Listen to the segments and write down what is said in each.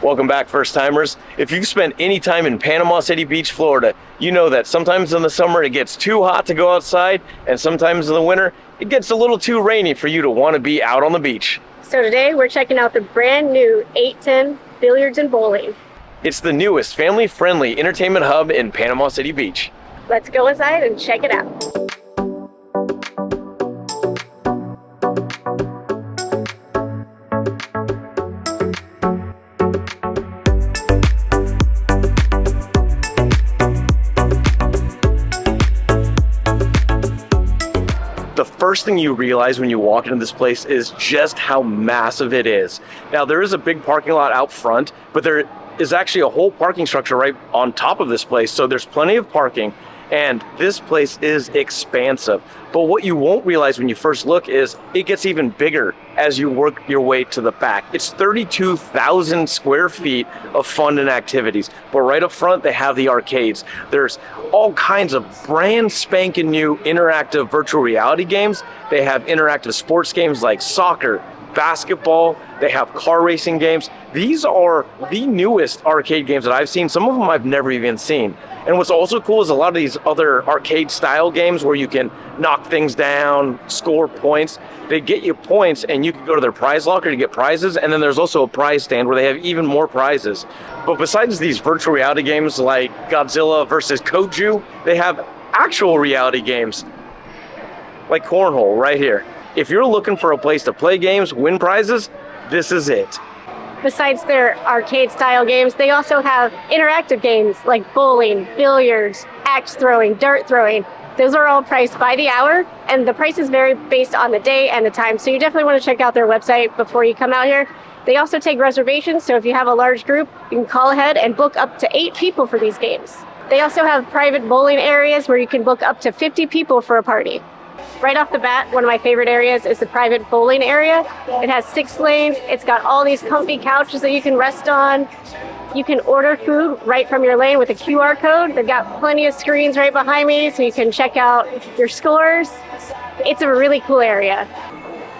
Welcome back, first timers. If you've spent any time in Panama City Beach, Florida, you know that sometimes in the summer it gets too hot to go outside, and sometimes in the winter it gets a little too rainy for you to want to be out on the beach. So today we're checking out the brand new 810 Billiards and Bowling. It's the newest family-friendly entertainment hub in Panama City Beach. Let's go inside and check it out. The first thing you realize when you walk into this place is just how massive it is. Now, there is a big parking lot out front, but there is actually a whole parking structure right on top of this place, so there's plenty of parking, and this place is expansive. But what you won't realize when you first look is it gets even bigger as you work your way to the back. It's 32,000 square feet of fun and activities, but right up front they have the arcades. There's all kinds of brand spanking new interactive virtual reality games. They have interactive sports games like soccer, basketball, they have car racing games. These are the newest arcade games that I've seen. Some of them I've never even seen. And what's also cool is a lot of these other arcade style games where you can knock things down, score points, they get you points and you can go to their prize locker to get prizes. And then there's also a prize stand where they have even more prizes. But besides these virtual reality games like Godzilla versus Koju, they have actual reality games like Cornhole right here. If you're looking for a place to play games, win prizes, this is it. Besides their arcade style games, they also have interactive games like bowling, billiards, axe throwing, dart throwing. Those are all priced by the hour, and the prices vary based on the day and the time. So you definitely want to check out their website before you come out here. They also take reservations, so if you have a large group, you can call ahead and book up to 8 people for these games. They also have private bowling areas where you can book up to 50 people for a party. Right off the bat, one of my favorite areas is the private bowling area. It has 6 lanes. It's got all these comfy couches that you can rest on. You can order food right from your lane with a QR code. They've got plenty of screens right behind me so you can check out your scores. It's a really cool area.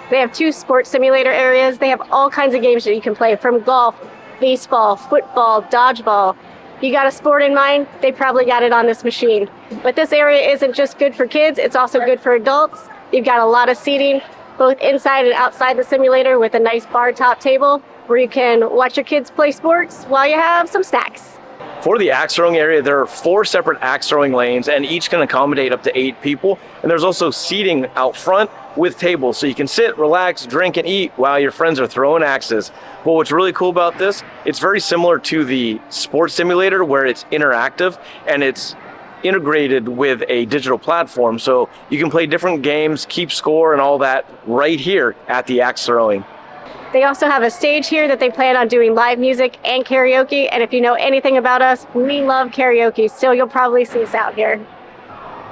They have 2 sports simulator areas. They have all kinds of games that you can play, from golf, baseball, football, dodgeball. You got a sport in mind, they probably got it on this machine. But this area isn't just good for kids, it's also good for adults. You've got a lot of seating, both inside and outside the simulator, with a nice bar top table where you can watch your kids play sports while you have some snacks. For the axe throwing area, there are 4 separate axe throwing lanes, and each can accommodate up to 8 people. And there's also seating out front with tables, so you can sit, relax, drink, and eat while your friends are throwing axes. But what's really cool about this, it's very similar to the sports simulator where it's interactive and it's integrated with a digital platform, so you can play different games, keep score, and all that right here at the axe throwing. They also have a stage here that they plan on doing live music and karaoke, and if you know anything about us, we love karaoke, so you'll probably see us out here.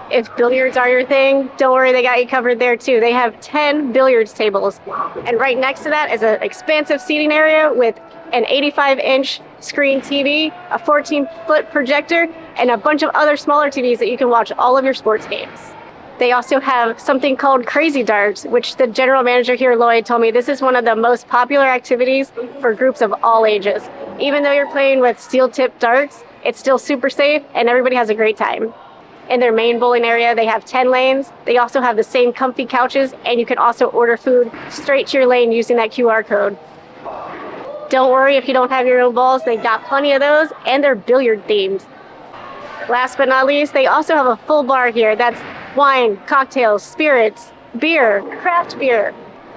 If billiards are your thing, don't worry, they got you covered there too. They have 10 billiards tables, and right next to that is an expansive seating area with an 85-inch screen TV, a 14-foot projector, and a bunch of other smaller TVs that you can watch all of your sports games. They also have something called Crazy Darts, which the general manager here, Lloyd, told me this is one of the most popular activities for groups of all ages. Even though you're playing with steel-tipped darts, it's still super safe and everybody has a great time. In their main bowling area, they have 10 lanes. They also have the same comfy couches, and you can also order food straight to your lane using that QR code. Don't worry if you don't have your own balls, they've got plenty of those, and they're billiard themed. Last but not least, they also have a full bar here. That's wine, cocktails, spirits, beer, craft beer.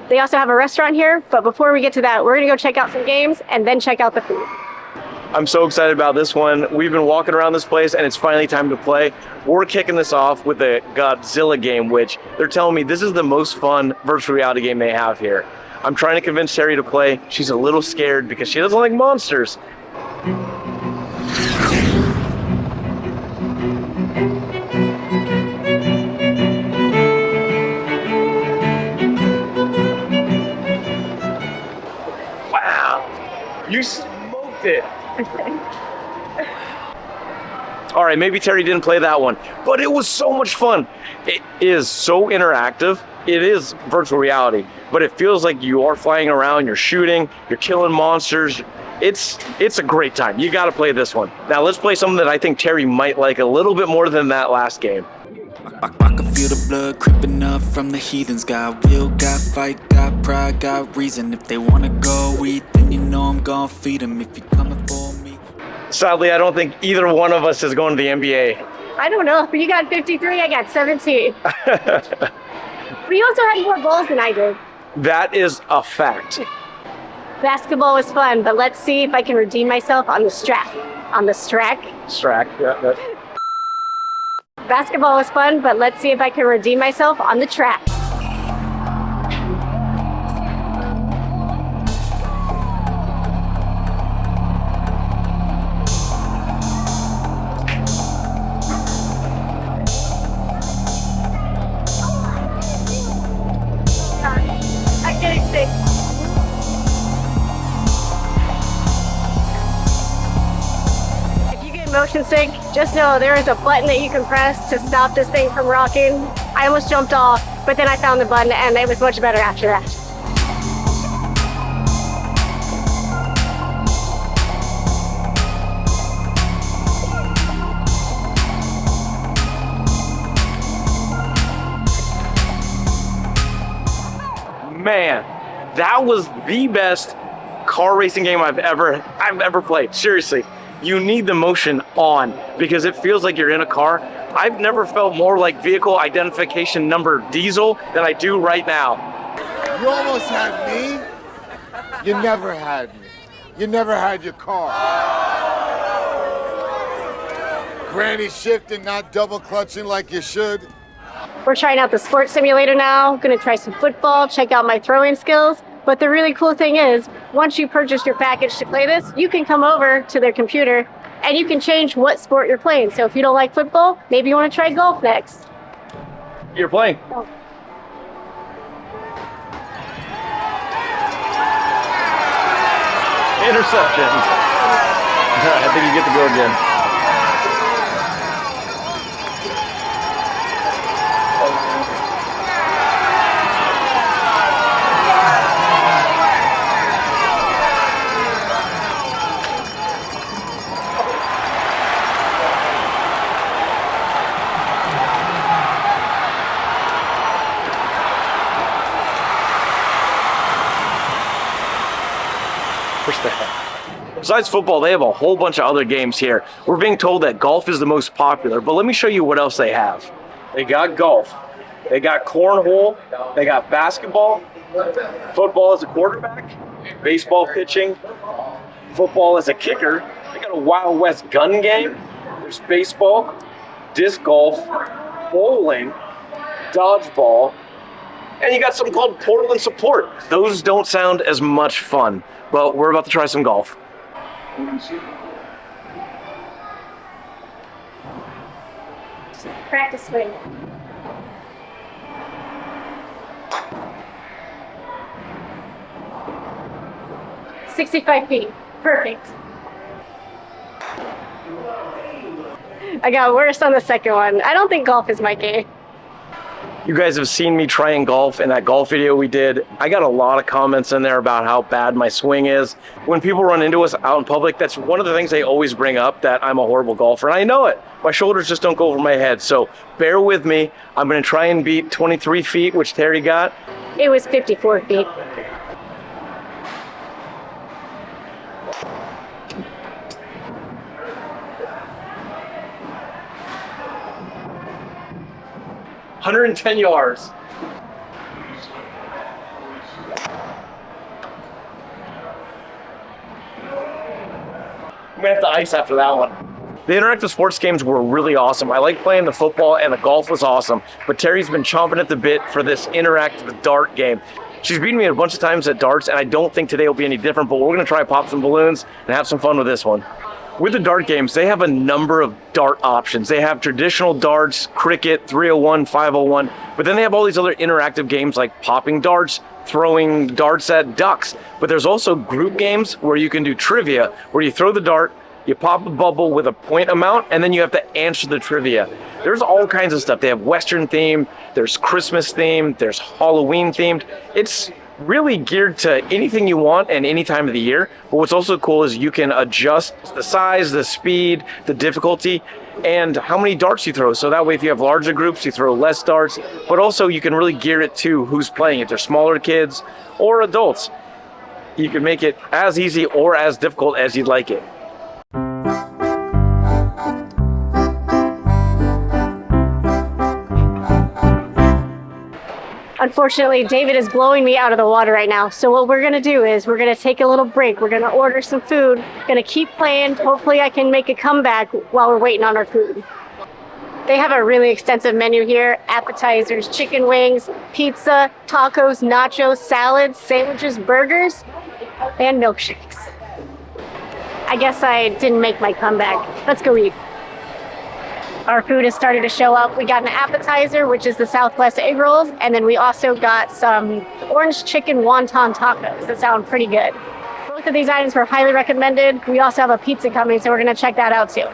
They also have a restaurant here, but before we get to that, we're gonna go check out some games and then check out the food. I'm so excited about this one. We've been walking around this place and it's finally time to play. We're kicking this off with the Godzilla game, which they're telling me this is the most fun virtual reality game they have here. I'm trying to convince Terry to play. She's a little scared because she doesn't like monsters. Wow, you smoked it. All right, maybe Terry didn't play that one, but it was so much fun. It is so interactive, it is virtual reality, but it feels like you are flying around, you're shooting, you're killing monsters. It's a great time. You got to play this one. Now let's play something that I think Terry might like a little bit more than that last game. I can feel the blood creeping up from the heathens. Got will, got fight, got pride, got reason. If they wanna go eat, then you know I'm gonna feed them. If you're coming for me. Sadly, I don't think either one of us is going to the NBA. I don't know, but you got 53, I got 17. But you also had more goals than I did. That is a fact. Basketball was fun, but let's see if I can redeem myself on the strap. On the strack? Strack, yeah. Basketball was fun, but let's see if I can redeem myself on the trap. I'm getting sick. Motion sick, just know there is a button that you can press to stop this thing from rocking. I almost jumped off, but then I found the button and it was much better after that. Man, that was the best car racing game I've ever played. Seriously. You need the motion on because it feels like you're in a car. I've never felt more like vehicle identification number diesel than I do right now. You almost had me. You never had me. You never had your car. Granny shifting, not double clutching like you should. We're trying out the sports simulator now. Gonna try some football, check out my throwing skills. But the really cool thing is, once you purchase your package to play this, you can come over to their computer and you can change what sport you're playing. So if you don't like football, maybe you want to try golf next. You're playing. Oh. Interception. I think you get to go again. Besides football, they have a whole bunch of other games here. We're being told that golf is the most popular, but let me show you what else they have. They got golf, they got cornhole, they got basketball, football as a quarterback, baseball pitching, football as a kicker. They got a Wild West gun game, there's baseball, disc golf, bowling, dodgeball, and you got something called Portland Support. Those don't sound as much fun, but we're about to try some golf. Practice swing. "65 feet. Perfect." I got worse on the second one. I don't think golf is my game. You guys have seen me trying golf in that golf video we did. I got a lot of comments in there about how bad my swing is. When people run into us out in public, that's one of the things they always bring up, that I'm a horrible golfer, and I know it. My shoulders just don't go over my head, so bear with me. I'm gonna try and beat 23 feet, which Terry got. It was 54 feet. "110 yards. I'm gonna have to ice after that one. The interactive sports games were really awesome. I like playing the football, and the golf was awesome, but Terry's been chomping at the bit for this interactive dart game. She's beaten me a bunch of times at darts, and I don't think today will be any different, but we're gonna try pop some balloons and have some fun with this one. With the dart games, they have a number of dart options. They have traditional darts, cricket, 301, 501, but then they have all these other interactive games like popping darts, throwing darts at ducks. But there's also group games where you can do trivia, where you throw the dart, You pop a bubble with a point amount, and then you have to answer the trivia. There's all kinds of stuff. They have Western themed, there's Christmas themed, there's Halloween themed. It's really geared to anything you want and any time of the year. But what's also cool is you can adjust the size, the speed, the difficulty, and how many darts you throw. So that way, if you have larger groups, you throw less darts, but also you can really gear it to who's playing. If they're smaller kids or adults, you can make it as easy or as difficult as you'd like it. Unfortunately, David is blowing me out of the water right now. So what we're gonna do is we're gonna take a little break. We're gonna order some food, gonna keep playing. Hopefully I can make a comeback while we're waiting on our food. They have a really extensive menu here. Appetizers, chicken wings, pizza, tacos, nachos, salads, sandwiches, burgers, and milkshakes. I guess I didn't make my comeback. Let's go eat. Our food has started to show up. We got an appetizer, which is the Southwest egg rolls, and then we also got some orange chicken wonton tacos that sound pretty good. Both of these items were highly recommended. We also have a pizza coming, so we're gonna check that out too.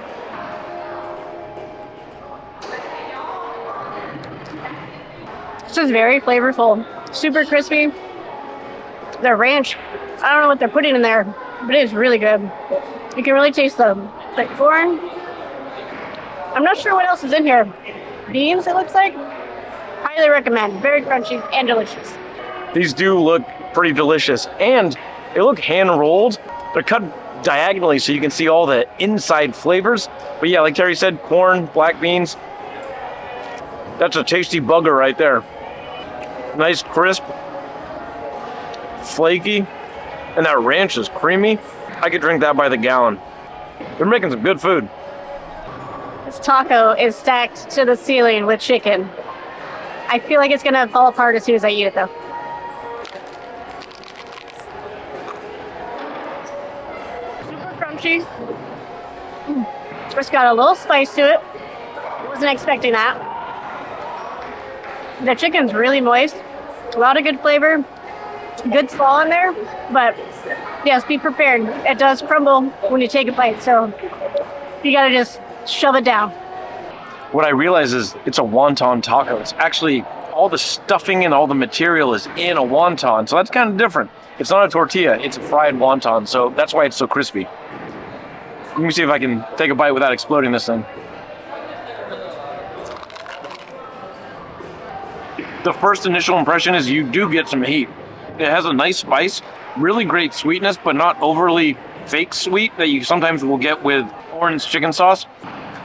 This is very flavorful, super crispy. The ranch, I don't know what they're putting in there, but it is really good. You can really taste the corn. I'm not sure what else is in here. Beans, it looks like. Highly recommend. Very crunchy and delicious. These do look pretty delicious, and they look hand rolled. They're cut diagonally so you can see all the inside flavors. But yeah, like Terry said, corn, black beans. That's a tasty bugger right there. Nice crisp, flaky, and that ranch is creamy. I could drink that by the gallon. They're making some good food. This taco is stacked to the ceiling with chicken. I feel like it's gonna fall apart as soon as I eat it though. Super crunchy. It's got a little spice to it. Wasn't expecting that. The chicken's really moist. A lot of good flavor. Good slaw in there, but yes, be prepared. It does crumble when you take a bite, so you gotta just shove it down. What I realize is it's a wonton taco. It's actually all the stuffing and all the material is in a wonton, so that's kind of different. It's not a tortilla, it's a fried wonton, so that's why it's so crispy. Let me see if I can take a bite without exploding this thing. The first initial impression is you do get some heat. It has a nice spice, really great sweetness, but not overly fake sweet that you sometimes will get with orange chicken sauce.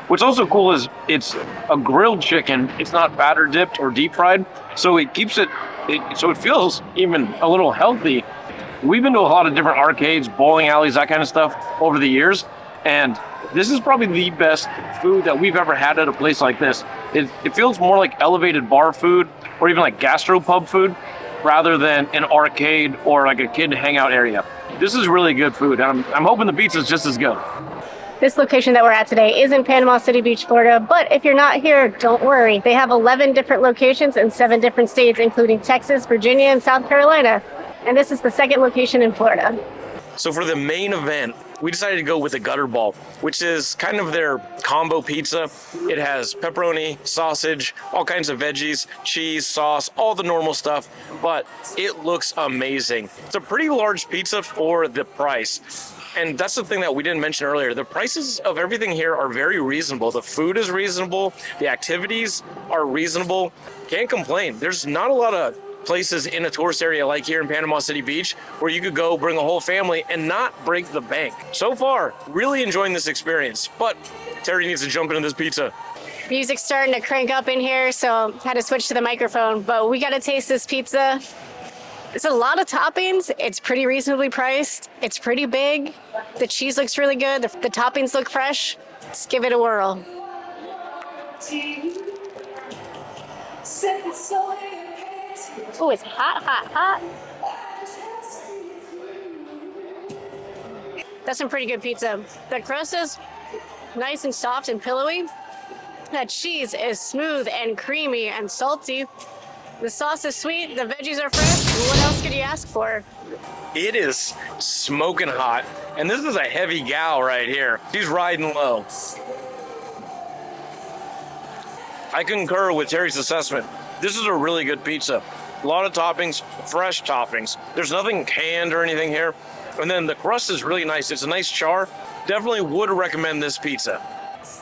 What's also cool is it's a grilled chicken. It's not batter dipped or deep fried, so it keeps it so it feels even a little healthy. We've been to a lot of different arcades, bowling alleys, that kind of stuff over the years, and this is probably the best food that we've ever had at a place like this. It feels more like elevated bar food or even like gastropub food rather than an arcade or like a kid hangout area. This is really good food, and I'm hoping the pizza's just as good. This location that we're at today is in Panama City Beach, Florida, but if you're not here, don't worry. They have 11 different locations in 7 different states, including Texas, Virginia, and South Carolina. And this is the second location in Florida. So for the main event, we decided to go with the gutter ball, which is kind of their combo pizza. It has pepperoni, sausage, all kinds of veggies, cheese, sauce, all the normal stuff, but it looks amazing. It's a pretty large pizza for the price. And that's the thing that we didn't mention earlier. The prices of everything here are very reasonable. The food is reasonable. The activities are reasonable. Can't complain. There's not a lot of places in a tourist area like here in Panama City Beach where you could go bring a whole family and not break the bank. So far, really enjoying this experience, but Terry needs to jump into this pizza. Music's starting to crank up in here, so had to switch to the microphone, but we gotta taste this pizza. It's a lot of toppings. It's pretty reasonably priced. It's pretty big. The cheese looks really good. The toppings look fresh. Let's give it a whirl. Oh, it's hot, hot, hot. That's some pretty good pizza. The crust is nice and soft and pillowy. That cheese is smooth and creamy and salty. The sauce is sweet, the veggies are fresh. What else could you ask for? It is smoking hot, and this is a heavy gal right here. She's riding low. I concur with Terry's assessment. This is a really good pizza. A lot of toppings, fresh toppings. There's nothing canned or anything here. And then the crust is really nice. It's a nice char. Definitely would recommend this pizza.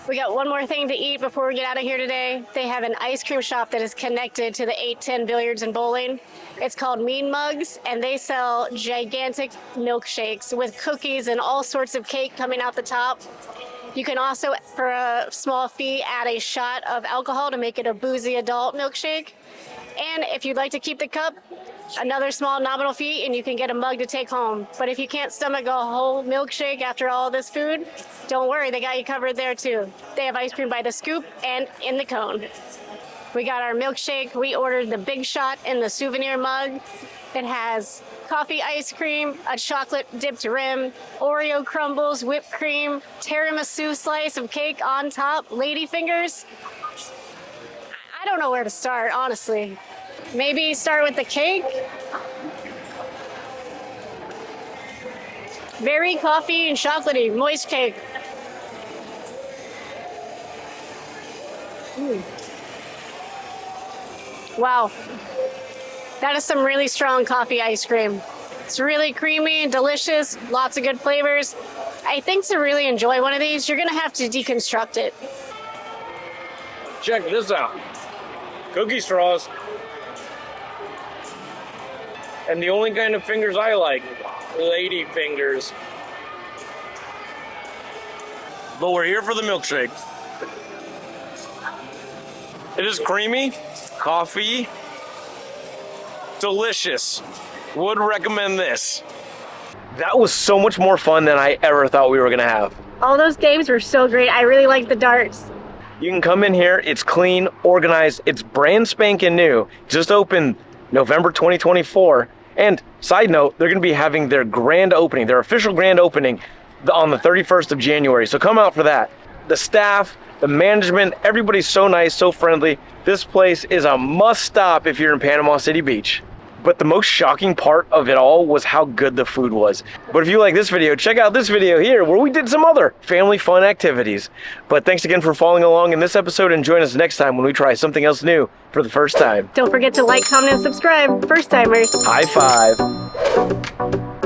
We got one more thing to eat before we get out of here today. They have an ice cream shop that is connected to the 810 Billiards and Bowling. It's called Mean Mugs, and they sell gigantic milkshakes with cookies and all sorts of cake coming out the top. You can also, for a small fee, add a shot of alcohol to make it a boozy adult milkshake. And if you'd like to keep the cup, another small nominal fee, and you can get a mug to take home. But if you can't stomach a whole milkshake after all this food, don't worry, they got you covered there too. They have ice cream by the scoop and in the cone. We got our milkshake. We ordered the big shot in the souvenir mug. It has coffee ice cream, a chocolate dipped rim, Oreo crumbles, whipped cream, tiramisu slice of cake on top, lady fingers. I don't know where to start, honestly. Maybe start with the cake. Very coffee and chocolatey, moist cake. Wow. That is some really strong coffee ice cream. It's really creamy and delicious, lots of good flavors. I think to really enjoy one of these, you're gonna have to deconstruct it. Check this out. Cookie straws. And the only kind of fingers I like, lady fingers. But we're here for the milkshake. It is creamy, coffee, delicious. Would recommend this. That was so much more fun than I ever thought we were gonna have. All those games were so great. I really liked the darts. You can come in here, it's clean, organized, it's brand spanking new. Just opened November 2024. And side note, they're gonna be having their grand opening, their official grand opening on the 31st of January. So come out for that. The staff, the management, everybody's so nice, so friendly. This place is a must stop if you're in Panama City Beach. But the most shocking part of it all was how good the food was. But if you like this video, check out this video here where we did some other family fun activities. But thanks again for following along in this episode, and join us next time when we try something else new for the first time. Don't forget to like, comment, and subscribe. First timers. High five.